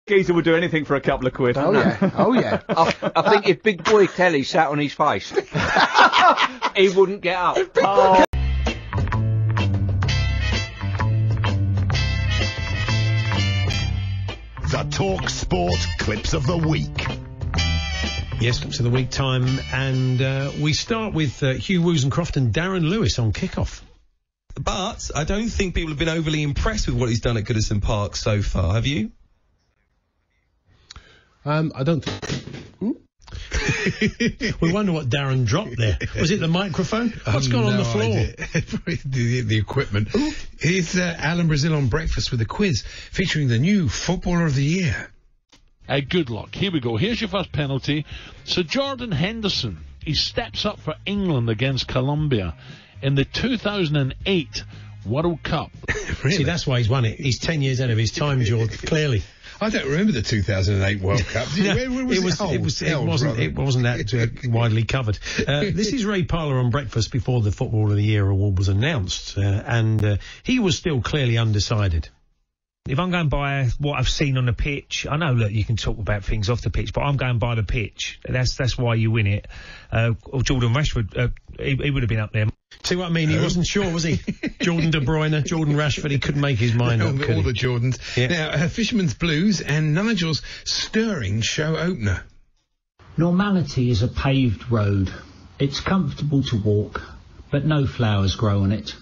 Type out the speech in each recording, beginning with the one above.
Geezer would do anything for a couple of quid. Oh, yeah. Oh, yeah. I think if Big Boy Kelly sat on his face, he wouldn't get up. Oh. The talkSPORT Clips of the Week. Yes, Clips of the Week time, and we start with Hugh Wozencroft and Darren Lewis on kickoff. But I don't think people have been overly impressed with what he's done at Goodison Park so far, have you? I don't think... We wonder what Darren dropped there. Was it the microphone? What's gone on the floor? the equipment. It's Alan Brazil on breakfast with a quiz featuring the new Footballer of the Year. Good luck. Here we go. Here's your first penalty. Sir Jordan Henderson. He steps up for England against Colombia in the 2008 World Cup. Really? See, that's why he's won it. He's 10 years ahead of his time, George, clearly. I don't remember the 2008 World Cup. It wasn't that widely covered. This is Ray Parlour on breakfast before the Footballer of the Year award was announced, and he was still clearly undecided. If I'm going by what I've seen on the pitch, I know, look, you can talk about things off the pitch, but I'm going by the pitch. That's why you win it. Or Jordan Rashford, he would have been up there. See what I mean? He wasn't sure, was he? Jordan De Bruyne, Jordan Rashford, he couldn't make his mind up. All the Jordans. Yeah. Now, Fisherman's Blues and Nigel's stirring show opener. Normality is a paved road. It's comfortable to walk, but no flowers grow on it.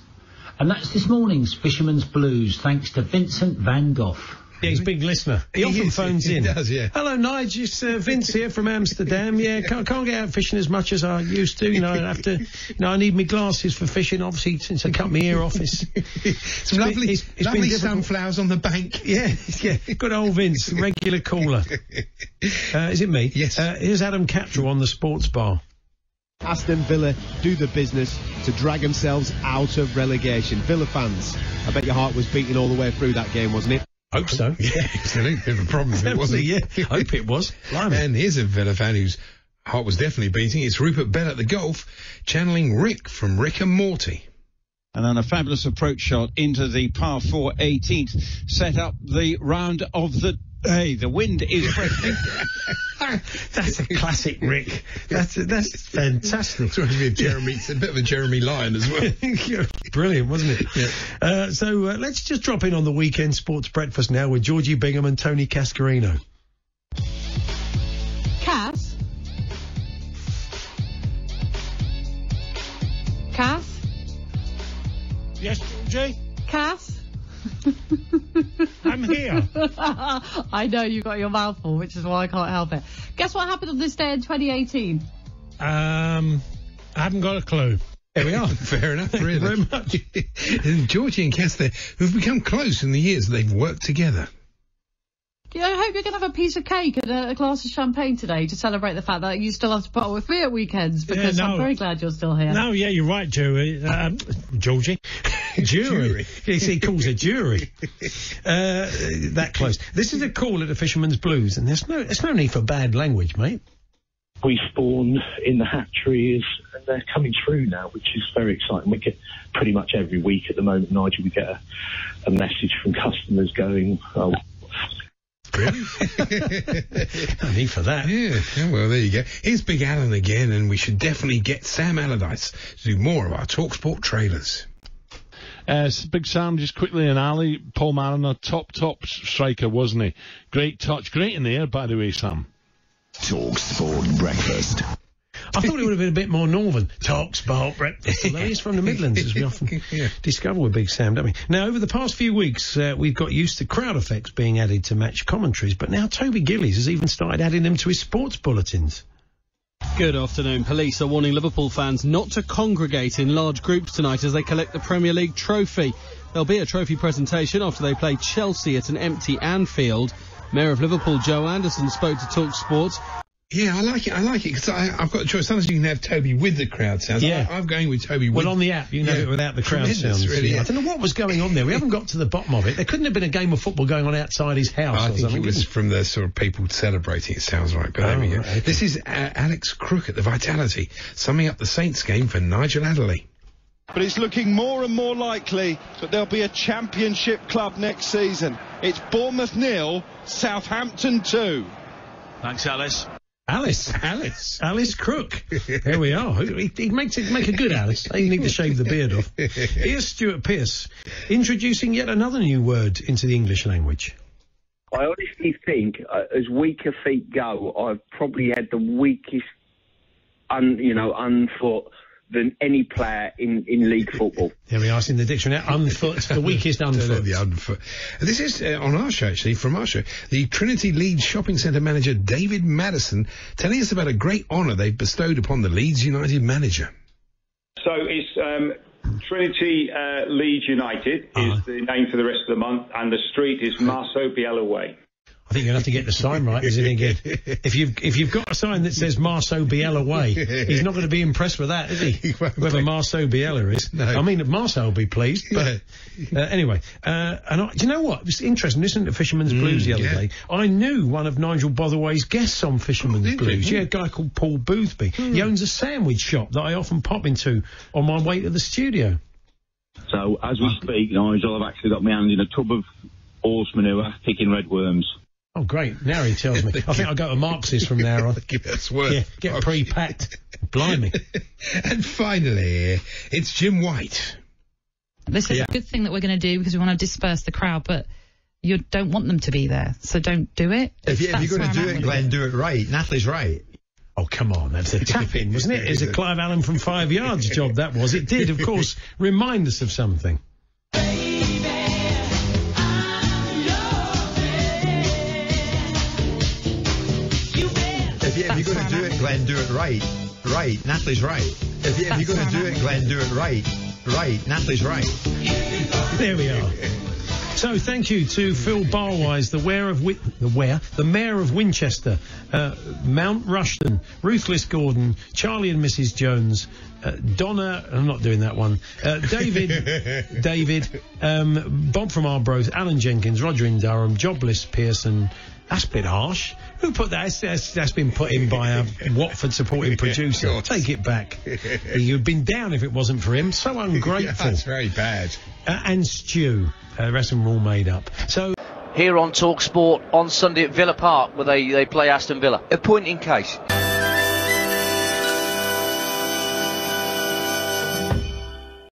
And that's this morning's Fisherman's Blues, thanks to Vincent van Gogh. Yeah, he's a big listener. He often phones in. He does, yeah. Hello, Nigel. It's Vince here from Amsterdam. Yeah, can't get out fishing as much as I used to. You know, I have to. You know, I need my glasses for fishing. Obviously, since I cut my ear off, it's lovely sunflowers on the bank. Yeah, yeah. Good old Vince, regular caller. Is it me? Yes. Here's Adam Cattrall on the sports bar. Aston Villa do the business to drag themselves out of relegation. Villa fans, I bet your heart was beating all the way through that game, wasn't it? Hope so. Yeah, absolutely. Bit of a problem if it wasn't. Yeah, hope it was. And here's a Villa fan whose heart was definitely beating. It's Rupert Bell at the golf, channeling Rick from Rick and Morty. And then a fabulous approach shot into the par 4 18th, set up the round of the day. The wind is fresh. That's a classic Rick. That's fantastic. It's a bit of a Jeremy Lyon as well. Brilliant, wasn't it? Yeah. So let's just drop in on the weekend sports breakfast now with Georgie Bingham and Tony Cascarino. Cass? Yes, Georgie? Cass? I'm here. I know you got your mouth full, which is why I can't help it. Guess what happened on this day in 2018? I haven't got a clue. There we are. Fair enough, really. Thank you very much. And Georgie and Cass there, who've become close in the years they've worked together. Yeah, I hope you're going to have a piece of cake and a glass of champagne today to celebrate the fact that you still have to put up with me at weekends, because I'm very glad you're still here. No, yeah, you're right, Georgie. Jury. He calls it jury. That close. This is a call at the Fisherman's Blues, and there's no need for bad language, mate. We spawn in the hatcheries, and they're coming through now, which is very exciting. We get pretty much every week at the moment, Nigel, we get a message from customers going, oh, really? No need for that. Yeah, well, there you go. Here's Big Alan again, and we should definitely get Sam Allardyce to do more of our talkSPORT trailers. Big Sam, just quickly in alley, Paul Mariner, top striker, wasn't he? Great touch, great in the air, by the way, Sam. talkSPORT breakfast. I thought it would have been a bit more northern. talkSPORT breakfast. Although he's from the Midlands, as we often discover with Big Sam, don't we? Now, over the past few weeks, we've got used to crowd effects being added to match commentaries, but now Toby Gillies has even started adding them to his sports bulletins. Good afternoon. Police are warning Liverpool fans not to congregate in large groups tonight as they collect the Premier League trophy. There'll be a trophy presentation after they play Chelsea at an empty Anfield. Mayor of Liverpool, Joe Anderson, spoke to talkSPORT. Yeah, I like it, because I've got a choice. Sometimes you can have Toby with the crowd sounds. Yeah. I'm going with Toby with... Well, on the app, you can have it without the crowd sounds. Really, I don't know what was going on there. We haven't got to the bottom of it. There couldn't have been a game of football going on outside his house I or think something. it was from the sort of people celebrating, it sounds right. But there we go. Okay. This is Alex Crook at the Vitality, summing up the Saints game for Nigel Adderley. But it's looking more and more likely that there'll be a championship club next season. It's Bournemouth 0, Southampton 2. Thanks, Alice. Alice Crook. There we are. He makes it make a good Alice. You need to shave the beard off. Here's Stuart Pearce introducing yet another new word into the English language. I honestly think, as weaker feet go, I've probably had the weakest, unfoot than any player in league football. There we are. It's in the dictionary. Unfoot, the weakest unfoot. The unfoot. This is on our show, actually, from our show. The Trinity Leeds Shopping Centre manager David Madison telling us about a great honour they've bestowed upon the Leeds United manager. So it's Trinity Leeds United is the name for the rest of the month, and the street is Marceau Biella Way. I think you'll have to get the sign right, isn't it, again? If you've got a sign that says Marceau Biella Way, he's not going to be impressed with that, is he? Whoever Marceau Biella is. No. I mean, Marceau will be pleased, but anyway. Do you know what? It was interesting listening to Fisherman's Blues the other day. I knew one of Nigel Botherway's guests on Fisherman's Blues. Yeah, a guy called Paul Boothby. He owns a sandwich shop that I often pop into on my way to the studio. So, as we speak, Nigel, I've actually got my hand in a tub of horse manure, picking redworms. Oh, great. Now he tells me. I think I'll go to Marx's from now on. That's worth. Yeah, get pre-packed. Blimey. And finally, it's Jim White. This is a good thing that we're going to do because we want to disperse the crowd, but you don't want them to be there, so don't do it. If you're going to do it, Glenn, do it right. Natalie's right. Oh, come on, that's a tap-in, wasn't it? It's a Clive Allen from 5 yards job, that was. It did, of course, remind us of something. If you're going to do it, Glenn, do it right. Right. Natalie's right. If you're going to do it, Glenn, do it right. Right. Natalie's right. There we are. So thank you to Phil Barwise, the Mayor of Winchester, Mount Rushton, Ruthless Gordon, Charlie and Mrs. Jones, Donna, I'm not doing that one, David, Bob from Arbroath, Alan Jenkins, Roger in Durham, Jobless Pearson. That's a bit harsh. Who put that? That's been put in by a Watford supporting producer. Take it back. You'd been down if it wasn't for him. So ungrateful. That's very bad. And Stu. The rest of them were all made up. So here on talkSPORT on Sunday at Villa Park, where they play Aston Villa. A point in case.